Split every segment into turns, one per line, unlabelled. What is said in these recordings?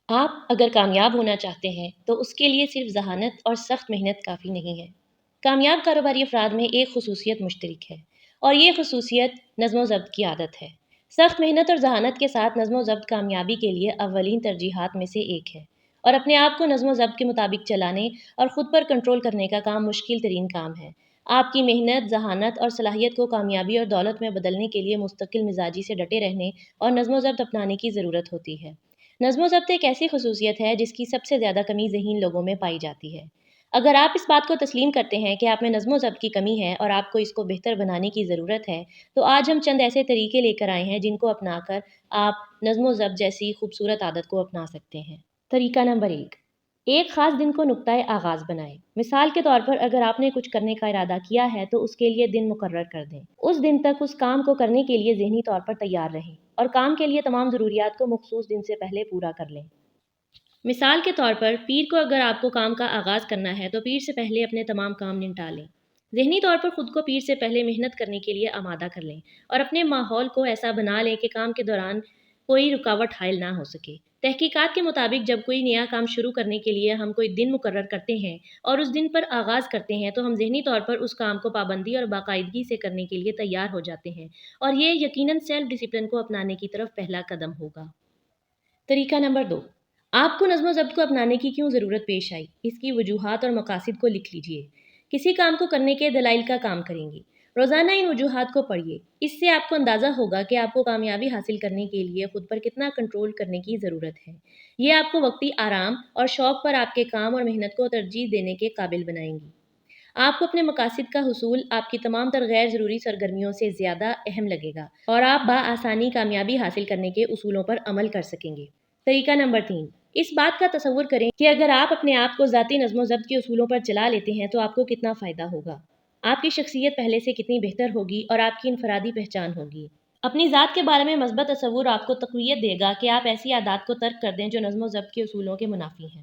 آپ اگر کامیاب ہونا چاہتے ہیں تو اس کے لیے صرف ذہانت اور سخت محنت کافی نہیں ہے۔ کامیاب کاروباری افراد میں ایک خصوصیت مشترک ہے اور یہ خصوصیت نظم و ضبط کی عادت ہے۔ سخت محنت اور ذہانت کے ساتھ نظم و ضبط کامیابی کے لیے اولین ترجیحات میں سے ایک ہے، اور اپنے آپ کو نظم و ضبط کے مطابق چلانے اور خود پر کنٹرول کرنے کا کام مشکل ترین کام ہے۔ آپ کی محنت، ذہانت اور صلاحیت کو کامیابی اور دولت میں بدلنے کے لیے مستقل مزاجی سے ڈٹے رہنے اور نظم و ضبط اپنانے کی ضرورت ہوتی ہے۔ نظم و ضبط ایک ایسی خصوصیت ہے جس کی سب سے زیادہ کمی ذہین لوگوں میں پائی جاتی ہے۔ اگر آپ اس بات کو تسلیم کرتے ہیں کہ آپ میں نظم و ضبط کی کمی ہے اور آپ کو اس کو بہتر بنانے کی ضرورت ہے، تو آج ہم چند ایسے طریقے لے کر آئے ہیں جن کو اپنا کر آپ نظم و ضبط جیسی خوبصورت عادت کو اپنا سکتے ہیں۔ طریقہ نمبر 1، ایک خاص دن کو نقطۂ آغاز بنائیں۔ مثال کے طور پر اگر آپ نے کچھ کرنے کا ارادہ کیا ہے تو اس کے لیے دن مقرر کر دیں۔ اس دن تک اس کام کو کرنے کے لیے ذہنی طور پر تیار رہیں اور کام کے لیے تمام ضروریات کو مخصوص دن سے پہلے پورا کر لیں۔ مثال کے طور پر پیر کو اگر آپ کو کام کا آغاز کرنا ہے تو پیر سے پہلے اپنے تمام کام نمٹا لیں۔ ذہنی طور پر خود کو پیر سے پہلے محنت کرنے کے لیے آمادہ کر لیں اور اپنے ماحول کو ایسا بنا لیں کہ کام کے دوران کوئی رکاوٹ حائل نہ ہو سکے۔ تحقیقات کے مطابق جب کوئی نیا کام شروع کرنے کے لیے ہم کوئی دن مقرر کرتے ہیں اور اس دن پر آغاز کرتے ہیں تو ہم ذہنی طور پر اس کام کو پابندی اور باقاعدگی سے کرنے کے لیے تیار ہو جاتے ہیں، اور یہ یقیناً سیلف ڈسپلن کو اپنانے کی طرف پہلا قدم ہوگا۔ طریقہ نمبر 2، آپ کو نظم و ضبط کو اپنانے کی کیوں ضرورت پیش آئی، اس کی وجوہات اور مقاصد کو لکھ لیجئے۔ کسی کام کو کرنے کے دلائل کا کام کریں گے۔ روزانہ ان وجوہات کو پڑھیے۔ اس سے آپ کو اندازہ ہوگا کہ آپ کو کامیابی حاصل کرنے کے لیے خود پر کتنا کنٹرول کرنے کی ضرورت ہے۔ یہ آپ کو وقتی آرام اور شوق پر آپ کے کام اور محنت کو ترجیح دینے کے قابل بنائیں گی۔ آپ کو اپنے مقاصد کا حصول آپ کی تمام تر غیر ضروری سرگرمیوں سے زیادہ اہم لگے گا اور آپ بآسانی کامیابی حاصل کرنے کے اصولوں پر عمل کر سکیں گے۔ طریقہ نمبر 3، اس بات کا تصور کریں کہ اگر آپ اپنے آپ کو ذاتی نظم و ضبط کے اصولوں پر چلا لیتے ہیں تو آپ کو کتنا فائدہ ہوگا۔ آپ کی شخصیت پہلے سے کتنی بہتر ہوگی اور آپ کی انفرادی پہچان ہوگی۔ اپنی ذات کے بارے میں مثبت تصور آپ کو تقویت دے گا کہ آپ ایسی عادات کو ترک کر دیں جو نظم و ضبط کے اصولوں کے منافی ہیں۔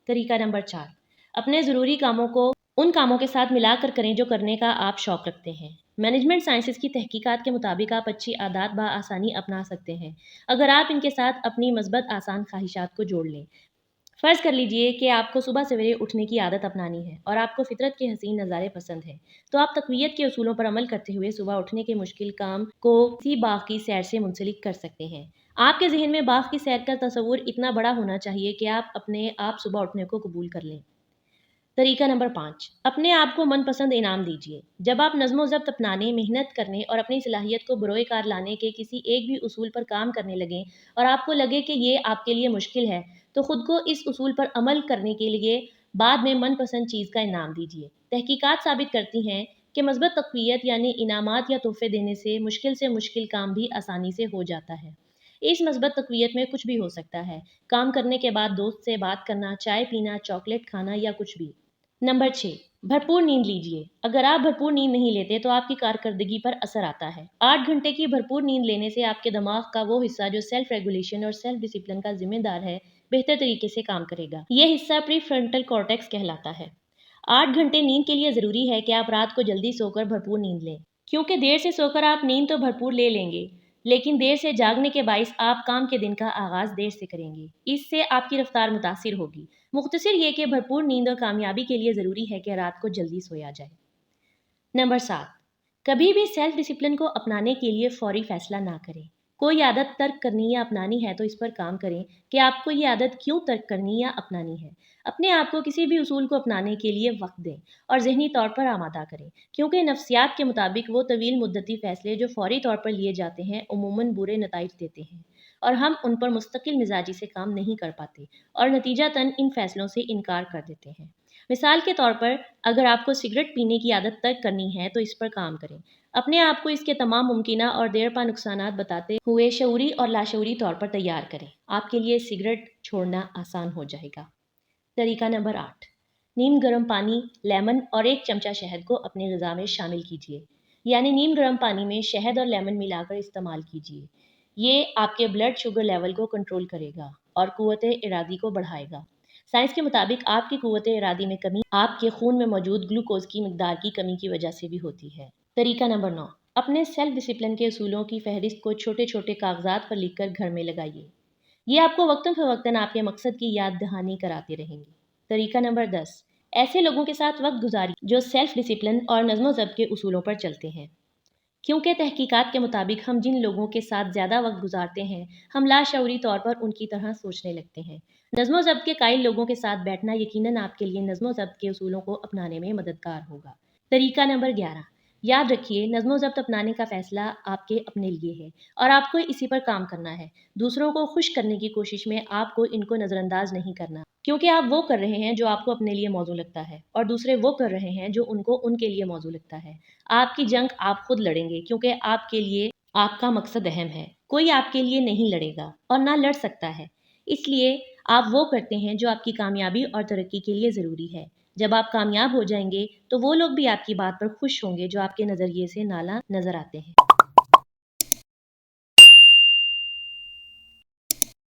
طریقہ نمبر 4، اپنے ضروری کاموں کو ان کاموں کے ساتھ ملا کر کریں جو کرنے کا آپ شوق رکھتے ہیں۔ مینجمنٹ سائنسز کی تحقیقات کے مطابق آپ اچھی عادات بآسانی اپنا سکتے ہیں اگر آپ ان کے ساتھ اپنی مثبت آسان خواہشات کو جوڑ لیں۔ فرض کر لیجئے کہ آپ کو صبح سویرے اٹھنے کی عادت اپنانی ہے اور آپ کو فطرت کے حسین نظارے پسند ہیں، تو آپ تقویت کے اصولوں پر عمل کرتے ہوئے صبح اٹھنے کے مشکل کام کو کسی باغ کی سیر سے منسلک کر سکتے ہیں۔ آپ کے ذہن میں باغ کی سیر کا تصور اتنا بڑا ہونا چاہیے کہ آپ اپنے آپ صبح اٹھنے کو قبول کر لیں۔ طریقہ نمبر 5، اپنے آپ کو من پسند انعام دیجیے۔ جب آپ نظم و ضبط اپنانے، محنت کرنے اور اپنی صلاحیت کو بروئے کار لانے کے کسی ایک بھی اصول پر کام کرنے لگیں اور آپ کو لگے کہ یہ آپ کے لیے مشکل ہے، تو خود کو اس اصول پر عمل کرنے کے لیے بعد میں من پسند چیز کا انعام دیجیے۔ تحقیقات ثابت کرتی ہیں کہ مثبت تقویت یعنی انعامات یا تحفے دینے سے مشکل کام بھی آسانی سے ہو جاتا ہے۔ اس مثبت تقویت میں کچھ بھی ہو سکتا ہے، کام کرنے کے بعد دوست سے بات کرنا، چائے پینا، چاکلیٹ کھانا یا کچھ بھی۔ نمبر 6، بھرپور نیند لیجیے۔ اگر آپ بھرپور نیند نہیں لیتے تو آپ کی کارکردگی پر اثر آتا ہے۔ 8 گھنٹے کی بھرپور نیند لینے سے آپ کے دماغ کا وہ حصہ جو سیلف ریگولیشن اور سیلف ڈسپلن کا ذمہ دار ہے، بہتر طریقے سے کام کرے گا۔ یہ حصہ پری فرنٹل کارٹیکس کہلاتا ہے۔ 8 گھنٹے نیند کے لیے ضروری ہے کہ آپ رات کو جلدی سو کر بھرپور نیند لیں، کیونکہ دیر سے سو کر آپ نیند تو بھرپور لے لیں گے، لیکن دیر سے جاگنے کے باعث آپ کام کے دن کا آغاز دیر سے کریں گے۔ اس سے آپ کی رفتار متاثر ہوگی۔ مختصر یہ کہ بھرپور نیند اور کامیابی کے لیے ضروری ہے کہ رات کو جلدی سویا جائے۔ نمبر 7، کبھی بھی سیلف ڈسپلن کو اپنانے کے لیے فوری فیصلہ نہ کریں۔ کوئی عادت ترک کرنی یا اپنانی ہے تو اس پر کام کریں کہ آپ کو یہ عادت کیوں ترک کرنی یا اپنانی ہے۔ اپنے آپ کو کسی بھی اصول کو اپنانے کے لیے وقت دیں اور ذہنی طور پر آمادہ کریں، کیونکہ نفسیات کے مطابق وہ طویل مدتی فیصلے جو فوری طور پر لیے جاتے ہیں عموماً برے نتائج دیتے ہیں، اور ہم ان پر مستقل مزاجی سے کام نہیں کر پاتے اور نتیجتاً ان فیصلوں سے انکار کر دیتے ہیں۔ مثال کے طور پر اگر آپ کو سگریٹ پینے کی عادت ترک کرنی ہے تو اس پر کام کریں۔ اپنے آپ کو اس کے تمام ممکنہ اور دیرپا نقصانات بتاتے ہوئے شعوری اور لاشعوری طور پر تیار کریں۔ آپ کے لیے سگریٹ چھوڑنا آسان ہو جائے گا۔ طریقہ نمبر 8، نیم گرم پانی، لیمن اور 1 چمچہ شہد کو اپنی غذا میں شامل کیجیے۔ یعنی نیم گرم پانی میں شہد اور لیمن ملا کر استعمال کیجیے۔ یہ آپ کے بلڈ شوگر لیول کو کنٹرول کرے گا اور قوت ارادی کو بڑھائے گا۔ سائنس کے مطابق آپ کی قوت ارادی میں کمی آپ کے خون میں موجود گلوکوز کی مقدار کی کمی کی وجہ سے بھی ہوتی ہے۔ طریقہ نمبر 9، اپنے سیلف ڈسپلن کے اصولوں کی فہرست کو چھوٹے چھوٹے کاغذات پر لکھ کر گھر میں لگائیے۔ یہ آپ کو وقتاً فوقتاً آپ کے مقصد کی یاد دہانی کراتے رہیں گے۔ طریقہ نمبر 10، ایسے لوگوں کے ساتھ وقت گزاری جو سیلف ڈسپلن اور نظم و ضبط کے اصولوں پر چلتے ہیں، کیونکہ تحقیقات کے مطابق ہم جن لوگوں کے ساتھ زیادہ وقت گزارتے ہیں ہم لاشعوری طور پر ان کی طرح سوچنے لگتے ہیں۔ نظم و ضبط کے قائل لوگوں کے ساتھ بیٹھنا یقیناً آپ کے لیے نظم و ضبط کے اصولوں کو اپنانے میں مددگار ہوگا۔ طریقہ نمبر 11، یاد رکھیے نظم و ضبط اپنانے کا فیصلہ آپ کے اپنے لیے ہے اور آپ کو اسی پر کام کرنا ہے۔ دوسروں کو خوش کرنے کی کوشش میں آپ کو ان کو نظر انداز نہیں کرنا، کیونکہ آپ وہ کر رہے ہیں جو آپ کو اپنے لیے موزوں لگتا ہے اور دوسرے وہ کر رہے ہیں جو ان کو ان کے لیے موزوں لگتا ہے۔ آپ کی جنگ آپ خود لڑیں گے، کیونکہ آپ کے لیے آپ کا مقصد اہم ہے۔ کوئی آپ کے لیے نہیں لڑے گا اور نہ لڑ سکتا ہے، اس لیے آپ وہ کرتے ہیں جو آپ کی کامیابی اور ترقی کے لیے ضروری ہے۔ جب آپ کامیاب ہو جائیں گے تو وہ لوگ بھی آپ کی بات پر خوش ہوں گے جو آپ کے نظریے سے نالا نظر آتے ہیں۔